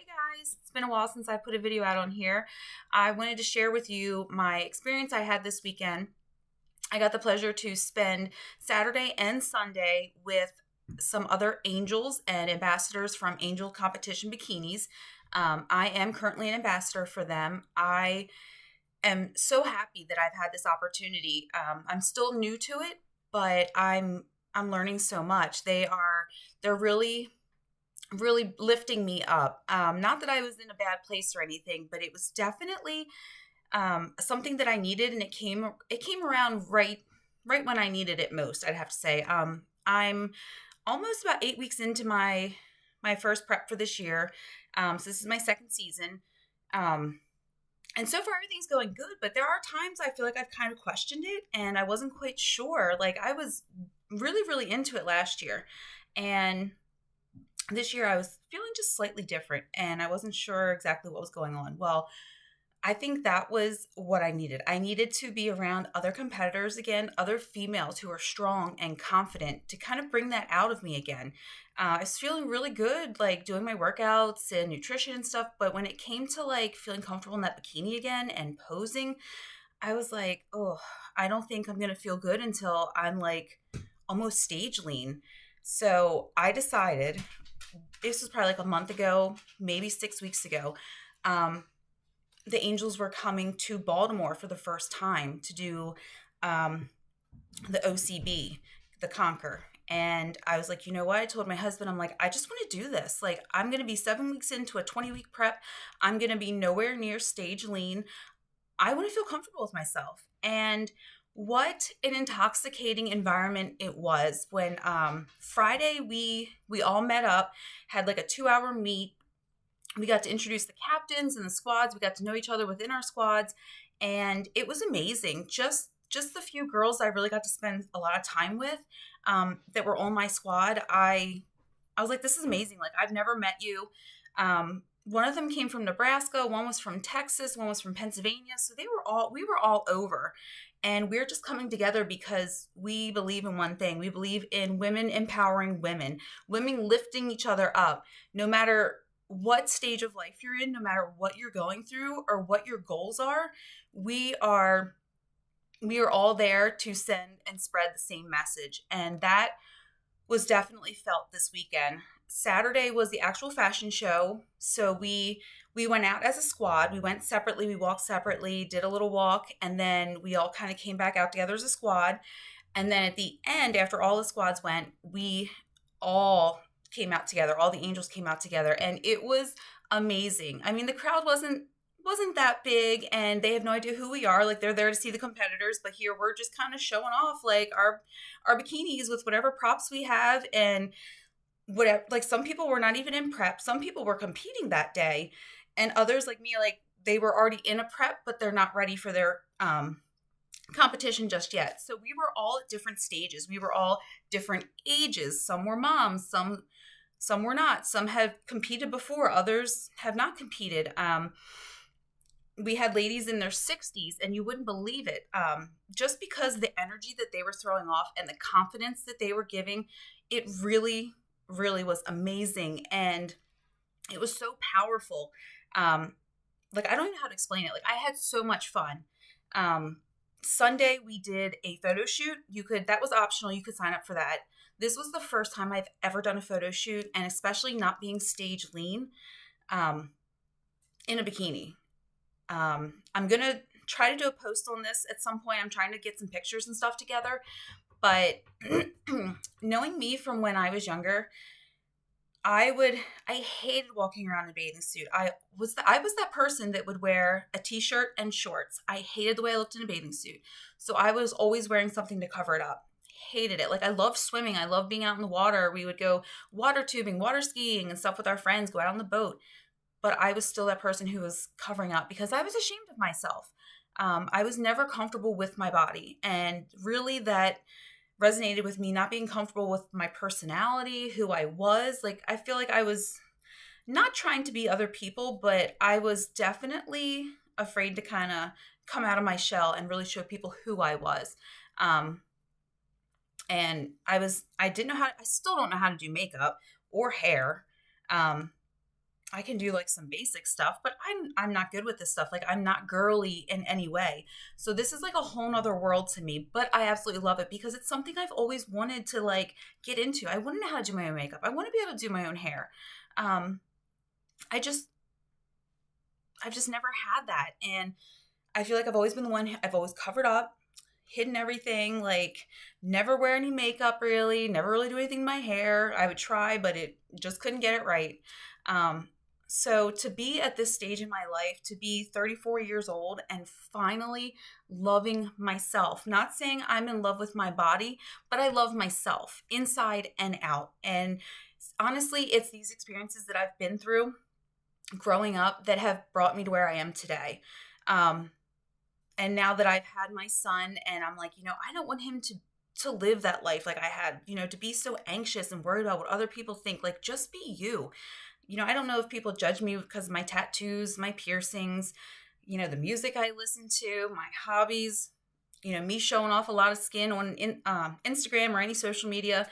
Hey guys, it's been a while since I put a video out on here. I wanted to share with you my experience I had this weekend. I got the pleasure to spend Saturday and Sunday with some other angels and ambassadors from Angel Competition Bikinis. I am currently an ambassador for them. I am so happy that I've had this opportunity. I'm still new to it, but I'm learning so much. They're really lifting me up. Not that I was in a bad place or anything, but it was definitely something that I needed, and it came around right when I needed it most. I'd have to say. I'm almost about 8 weeks into my first prep for this year. So this is my second season. Um, and so far everything's going good, but there are times I feel like I've kind of questioned it and I wasn't quite sure. Like I was really into it last year. And this year I was feeling just slightly different and I wasn't sure exactly what was going on. Well, I think that was what I needed. I needed to be around other competitors again, other females who are strong and confident to kind of bring that out of me again. I was feeling really good, like doing my workouts and nutrition and stuff. But when it came to like feeling comfortable in that bikini again and posing, I was like, oh, I don't think I'm going to feel good until I'm like almost stage lean. So I decided this was probably like a month ago, maybe 6 weeks ago. Um, the Angels were coming to Baltimore for the first time to do um, the OCB, the Conquer. And I was like, you know what? I told my husband, I'm like, I just want to do this. Like, I'm going to be 7 weeks into a 20-week prep. I'm going to be nowhere near stage lean. I want to feel comfortable with myself. And what an intoxicating environment it was when Friday we all met up, had like a 2 hour meet. We got to introduce the captains and the squads. We got to know each other within our squads, and it was amazing. Just the few girls I really got to spend a lot of time with that were on my squad. I was like, this is amazing. Like I've never met you. One of them came from Nebraska, one was from Texas, one was from Pennsylvania. So we were all over. And we're just coming together because we believe in one thing. We believe in women empowering women lifting each other up, no matter what stage of life you're in, no matter what you're going through or what your goals are. We are we are all there to send and spread the same message. And that was definitely felt this weekend. Saturday was the actual fashion show. So we went out as a squad. We went separately, we walked separately, did a little walk, and then we all kind of came back out together as a squad. And then at the end, after all the squads went, we all came out together. All the angels came out together, and it was amazing. I mean, the crowd wasn't that big, and they have no idea who we are. Like they're there to see the competitors, but here we're just kind of showing off like our bikinis with whatever props we have and whatever. Like some people were not even in prep. Some people were competing that day, and others like me, like they were already in a prep, but they're not ready for their competition just yet. So we were all at different stages. We were all different ages. Some were moms, some were not. Some have competed before, others have not competed. We had ladies in their 60s, and you wouldn't believe it. Just because the energy that they were throwing off and the confidence that they were giving, it really was amazing, and it was so powerful. Like I don't even know how to explain it. Like I had so much fun. Um, Sunday we did a photo shoot. That was optional. You could sign up for that. This was the first time I've ever done a photo shoot, and especially not being stage lean um, in a bikini. I'm gonna try to do a post on this at some point. I'm trying to get some pictures and stuff together. But knowing me from when I was younger, I would I hated walking around in a bathing suit. I was that person that would wear a t-shirt and shorts. I hated the way I looked in a bathing suit. So I was always wearing something to cover it up. Hated it. Like I loved swimming. I loved being out in the water. We would go water tubing, water skiing and stuff with our friends, go out on the boat. But I was still that person who was covering up because I was ashamed of myself. I was never comfortable with my body. And really that resonated with me not being comfortable with my personality, who I was. Like I feel like I was not trying to be other people, but I was definitely afraid to kind of come out of my shell and really show people who I was. Um, and I didn't know I still don't know how to do makeup or hair. Um, I can do like some basic stuff, but I'm not good with this stuff. Like I'm not girly in any way. So this is like a whole nother world to me, but I absolutely love it because it's something I've always wanted to like get into. I want to know how to do my own makeup. I want to be able to do my own hair. Um, I just I've just never had that. And I feel like I've always been the one, I've always covered up, hidden everything, like never wear any makeup really, never really do anything to my hair. I would try, but it just couldn't get it right. Um, so to be at this stage in my life, to be 34 years old and finally loving myself, not saying I'm in love with my body, but I love myself inside and out. And honestly, it's these experiences that I've been through growing up that have brought me to where I am today. Um, and now that I've had my son and I'm like, I don't want him to live that life like I had, to be so anxious and worried about what other people think. Like just be you. I don't know if people judge me because of my tattoos, my piercings, the music I listen to, my hobbies, me showing off a lot of skin on Instagram or any social media.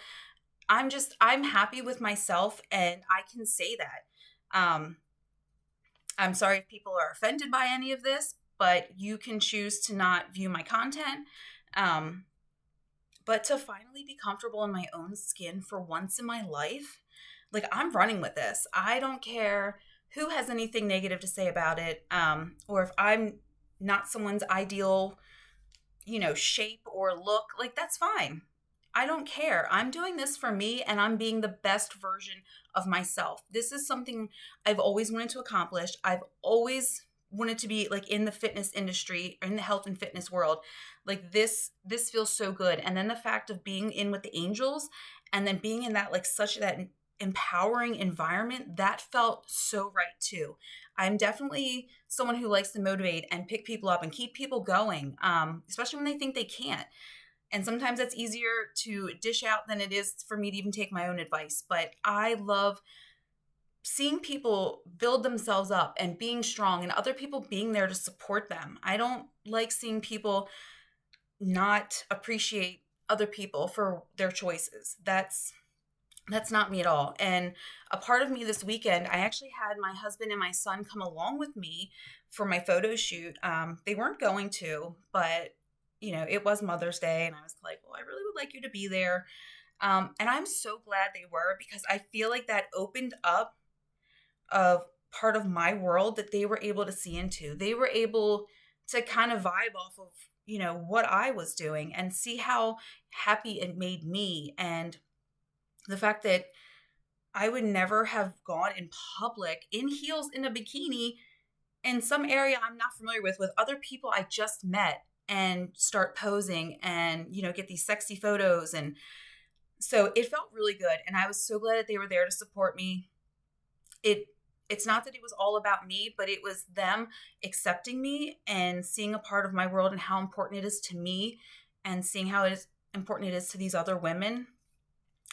I'm happy with myself and I can say that. I'm sorry if people are offended by any of this, but you can choose to not view my content. Um, but to finally be comfortable in my own skin for once in my life, like I'm running with this. I don't care who has anything negative to say about it, or if I'm not someone's ideal, shape or look, like that's fine. I don't care. I'm doing this for me and I'm being the best version of myself. This is something I've always wanted to accomplish. I've always wanted to be like in the fitness industry or in the health and fitness world. Like this feels so good. And then the fact of being in with the angels and then being in that like such that empowering environment, that felt so right too. I'm definitely someone who likes to motivate and pick people up and keep people going, especially when they think they can't. And sometimes that's easier to dish out than it is for me to even take my own advice. But I love seeing people build themselves up and being strong and other people being there to support them. I don't like seeing people not appreciate other people for their choices. That's not me at all. And a part of me this weekend, I actually had my husband and my son come along with me for my photo shoot. They weren't going to, but it was Mother's Day, and I was like, well, I really would like you to be there. And I'm so glad they were because I feel like that opened up a part of my world that they were able to see into. They were able to kind of vibe off of, what I was doing and see how happy it made me. And the fact that I would never have gone in public in heels in a bikini in some area I'm not familiar with other people I just met and start posing and, get these sexy photos. And so it felt really good. And I was so glad that they were there to support me. It's not that it was all about me, but it was them accepting me and seeing a part of my world and how important it is to me and seeing how important it is to these other women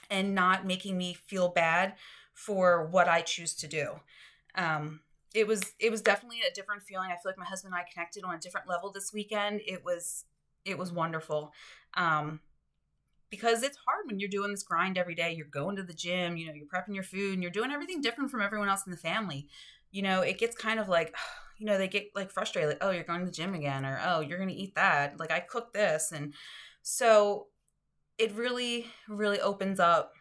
and not making me feel bad for what I choose to do. It was definitely a different feeling. I feel like my husband and I connected on a different level this weekend. It was wonderful. Because it's hard when you're doing this grind every day. You're going to the gym, you're prepping your food and you're doing everything different from everyone else in the family. It gets kind of like, they get like frustrated, like, oh, you're going to the gym again, or oh, you're going to eat that. Like I cooked this. And so it really, really opens up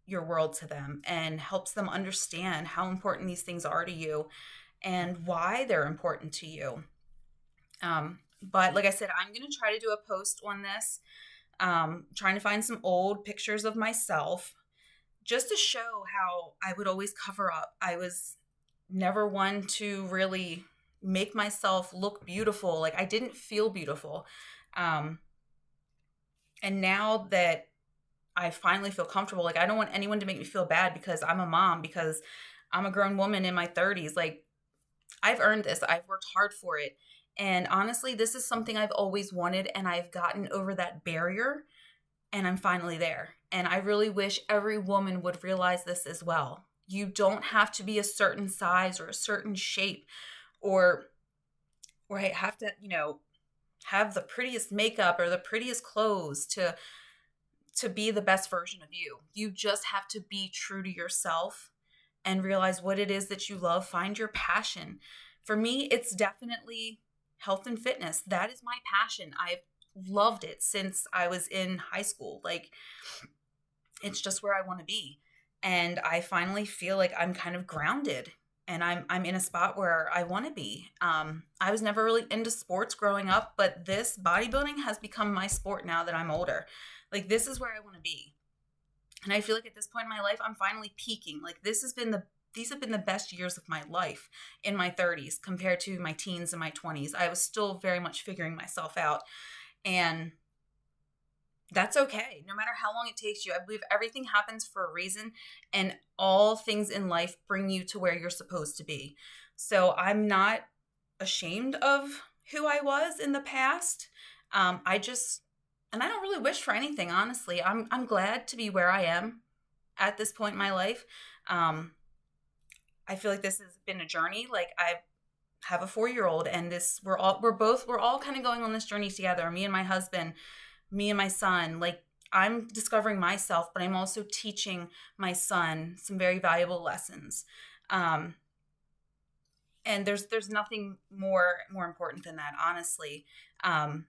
your world to them and helps them understand how important these things are to you and why they're important to you. But like I said, I'm going to try to do a post on this, trying to find some old pictures of myself just to show how I would always cover up. I was never one to really make myself look beautiful. Like I didn't feel beautiful. And now that I finally feel comfortable, like I don't want anyone to make me feel bad because I'm a mom, because I'm a grown woman in my 30s. Like I've earned this. I've worked hard for it. And honestly, this is something I've always wanted, and I've gotten over that barrier and I'm finally there. And I really wish every woman would realize this as well. You don't have to be a certain size or a certain shape or have to, have the prettiest makeup or the prettiest clothes to be the best version of you. You just have to be true to yourself and realize what it is that you love. Find your passion. For me, it's definitely health and fitness. That is my passion. I've loved it since I was in high school. Like, it's just where I want to be. And I finally feel like I'm kind of grounded and I'm in a spot where I want to be. I was never really into sports growing up, but this bodybuilding has become my sport now that I'm older. Like, this is where I want to be. And I feel like at this point in my life, I'm finally peaking. Like, these have been the best years of my life in my 30s compared to my teens and my 20s. I was still very much figuring myself out. And that's okay. No matter how long it takes you, I believe everything happens for a reason, and all things in life bring you to where you're supposed to be. So I'm not ashamed of who I was in the past. I just, and I don't really wish for anything, honestly. I'm glad to be where I am at this point in my life. Um, I feel like this has been a journey. Like, I have a 4-year old, and we're all kind of going on this journey together. Me and my husband, me and my son. Like, I'm discovering myself, but I'm also teaching my son some very valuable lessons. Um, and there's nothing more important than that, honestly. Um,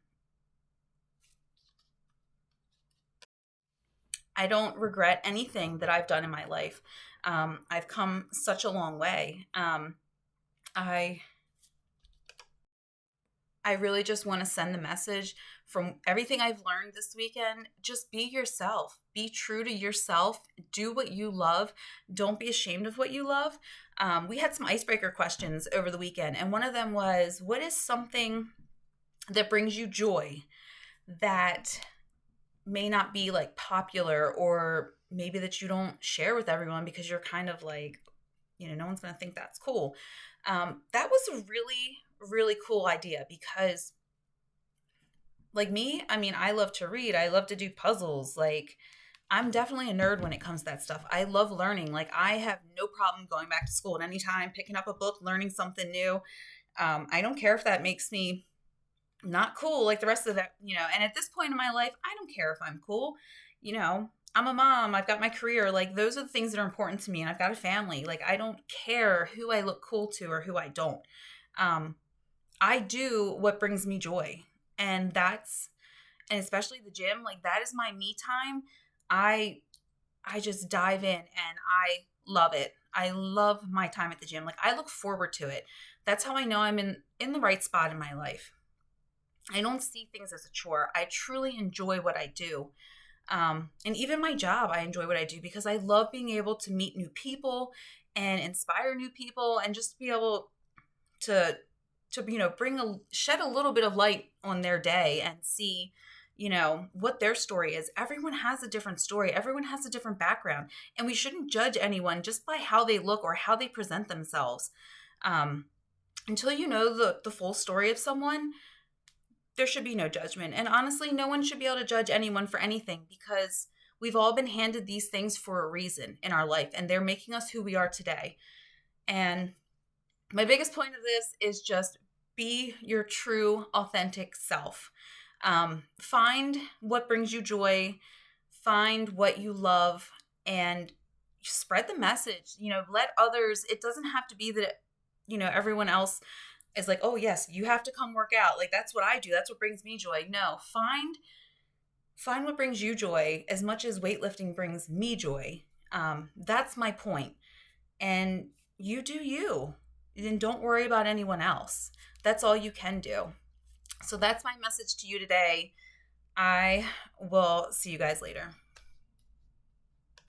I don't regret anything that I've done in my life. I've come such a long way. I I really just want to send the message from everything I've learned this weekend. Just be yourself. Be true to yourself. Do what you love. Don't be ashamed of what you love. We had some icebreaker questions over the weekend, and one of them was, what is something that brings you joy that may not be like popular, or maybe that you don't share with everyone because you're kind of like, no one's going to think that's cool. That was a really, really cool idea because, like me, I mean, I love to read, I love to do puzzles. Like, I'm definitely a nerd when it comes to that stuff. I love learning. Like, I have no problem going back to school at any time, picking up a book, learning something new. I don't care if that makes me not cool like the rest of that, and at this point in my life, I don't care if I'm cool. I'm a mom, I've got my career. Like, those are the things that are important to me, and I've got a family. Like, I don't care who I look cool to or who I don't. um I do what brings me joy, and and especially the gym. Like, that is my me time. I i just dive in, and I love it. I love my time at the gym. Like, I look forward to it. That's how I know I'm in the right spot in my life. I don't see things as a chore. I truly enjoy what I do. And even my job, I enjoy what I do because I love being able to meet new people and inspire new people, and just be able to shed a little bit of light on their day and see what their story is. Everyone has a different story. Everyone has a different background, and we shouldn't judge anyone just by how they look or how they present themselves. Um, until you know the full story of someone, there should be no judgment. And honestly, no one should be able to judge anyone for anything, because we've all been handed these things for a reason in our life, and they're making us who we are today. And my biggest point of this is just be your true, authentic self. Find what brings you joy, find what you love, and spread the message. Let others, it doesn't have to be that, everyone else is like, oh, yes, you have to come work out. Like, that's what I do. That's what brings me joy. No, find what brings you joy as much as weightlifting brings me joy. That's my point. And you do you. And don't worry about anyone else. That's all you can do. So that's my message to you today. I will see you guys later.